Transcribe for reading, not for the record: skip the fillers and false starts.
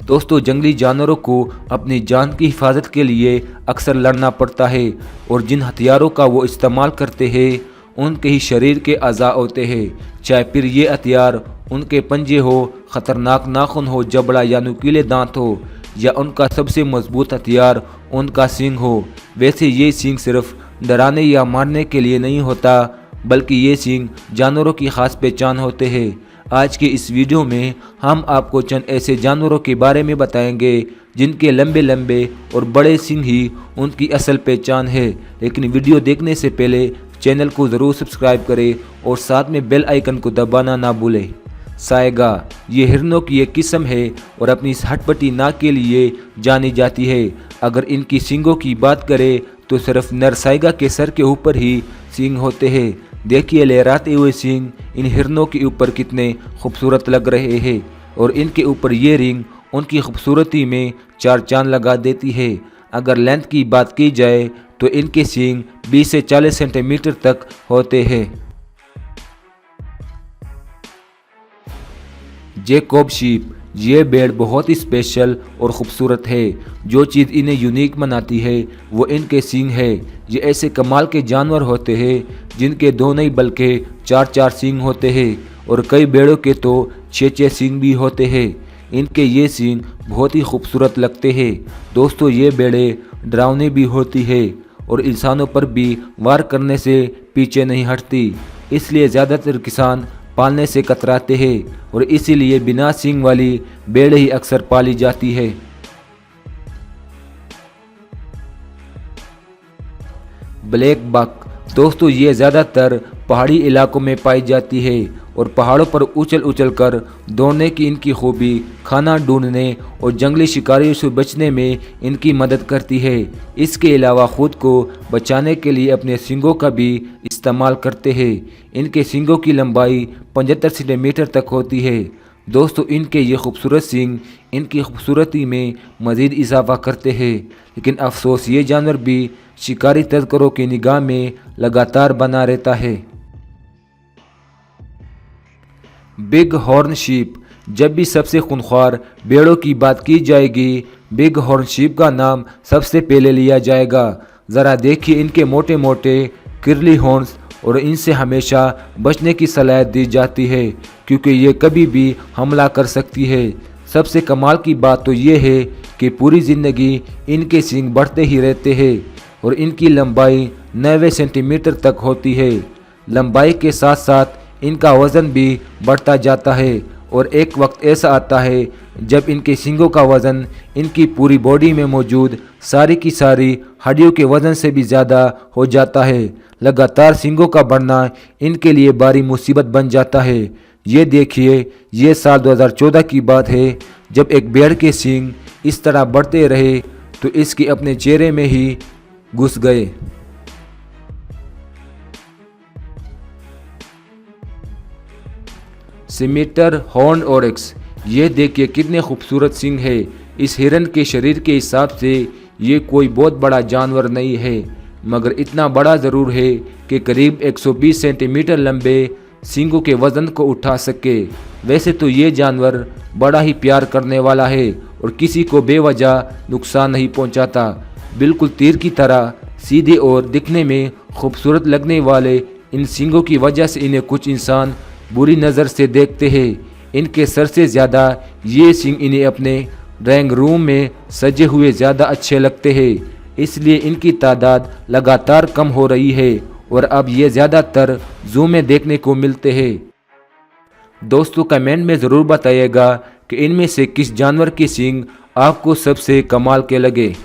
दोस्तों जंगली जानवरों को अपनी जान की हिफाजत के लिए अक्सर लड़ना पड़ता है और जिन हथियारों का वो इस्तेमाल करते हैं उनके ही शरीर के अज़ा होते हैं, चाहे फिर ये हथियार उनके पंजे हो, ख़तरनाक नाखून हो, जबड़ा या नुकीले दांत हो, या उनका सबसे मजबूत हथियार उनका सींग हो। वैसे ये सींग सिर्फ डराने या मारने के लिए नहीं होता, बल्कि ये सींग जानवरों की ख़ास पहचान होते हैं। आज के इस वीडियो में हम आपको चंद ऐसे जानवरों के बारे में बताएंगे जिनके लंबे लंबे और बड़े सींग ही उनकी असल पहचान है। लेकिन वीडियो देखने से पहले चैनल को ज़रूर सब्सक्राइब करें और साथ में बेल आइकन को दबाना ना भूलें। साएगा ये हिरणों की एक किस्म है और अपनी इस हटपटी नाक के लिए जानी जाती है। अगर इनकी सींगों की बात करें तो सिर्फ नर साएगा के सर के ऊपर ही सींग होते हैं। देखिए लहराते हुए सींग इन हिरणों के ऊपर कितने खूबसूरत लग रहे हैं और इनके ऊपर ये रिंग उनकी खूबसूरती में चार चांद लगा देती है। अगर लेंथ की बात की जाए तो इनके सींग 20 से 40 सेंटीमीटर तक होते हैं। जैकोब शीप ये भेड़ बहुत ही स्पेशल और ख़ूबसूरत है। जो चीज़ इन्हें यूनिक बनाती है वो इनके सींग है। ये ऐसे कमाल के जानवर होते हैं जिनके दो नहीं बल्कि चार चार सींग होते हैं और कई भेड़ों के तो 6-6 सींग भी होते हैं। इनके ये सींग बहुत ही खूबसूरत लगते हैं। दोस्तों ये भेड़ें डरावनी भी होती है और इंसानों पर भी वार करने से पीछे नहीं हटती, इसलिए ज़्यादातर किसान पालने से कतराते हैं और इसीलिए बिना सींग वाली भेड़ ही अक्सर पाली जाती है। ब्लैक बक दोस्तों ये ज़्यादातर पहाड़ी इलाकों में पाई जाती है और पहाड़ों पर उछल उछल कर दौड़ने की इनकी खूबी खाना ढूंढने और जंगली शिकारियों से बचने में इनकी मदद करती है। इसके अलावा खुद को बचाने के लिए अपने सींगों का भी इस्तेमाल करते हैं। इनके सींगों की लंबाई 75 सेंटीमीटर तक होती है। दोस्तों इनके ये खूबसूरत सींग इनकी खूबसूरती में मज़ीद इजाफा करते हैं, लेकिन अफसोस ये जानवर भी शिकारी तस्करों की निगाह में लगातार बना रहता है। बिग हॉर्न शीप जब भी सबसे खूंखार भेड़ों की बात की जाएगी, बिग हॉर्न शीप का नाम सबसे पहले लिया जाएगा। ज़रा देखिए इनके मोटे मोटे किरली हॉर्न्स और इनसे हमेशा बचने की सलाह दी जाती है क्योंकि ये कभी भी हमला कर सकती है। सबसे कमाल की बात तो ये है कि पूरी ज़िंदगी इनके सींग बढ़ते ही रहते हैं और इनकी लंबाई 90 सेंटीमीटर तक होती है। लंबाई के साथ साथ इनका वज़न भी बढ़ता जाता है और एक वक्त ऐसा आता है जब इनके सींगों का वज़न इनकी पूरी बॉडी में मौजूद सारी की सारी हड्डियों के वज़न से भी ज़्यादा हो जाता है। लगातार सींगों का बढ़ना इनके लिए भारी मुसीबत बन जाता है। ये देखिए ये साल 2014 की बात है जब एक भेड़ के सींग इस तरह बढ़ते रहे तो इसके अपने चेहरे में ही घुस गए। सिमीटर हॉर्न ओरिक्स ये देखिए कितने खूबसूरत सींग है। इस हिरन के शरीर के हिसाब से ये कोई बहुत बड़ा जानवर नहीं है, मगर इतना बड़ा ज़रूर है कि करीब 120 सेंटीमीटर लंबे सींगों के वज़न को उठा सके। वैसे तो ये जानवर बड़ा ही प्यार करने वाला है और किसी को बेवजह नुकसान नहीं पहुंचाता। बिल्कुल तीर की तरह सीधे और दिखने में खूबसूरत लगने वाले इन सींगों की वजह से इन्हें कुछ इंसान बुरी नज़र से देखते हैं। इनके सर से ज़्यादा ये सींग इन्हें अपने ड्राइंग रूम में सजे हुए ज़्यादा अच्छे लगते हैं, इसलिए इनकी तादाद लगातार कम हो रही है और अब ये ज़्यादातर ज़ू में देखने को मिलते हैं। दोस्तों कमेंट में ज़रूर बताइएगा कि इनमें से किस जानवर के सींग आपको सबसे कमाल के लगे।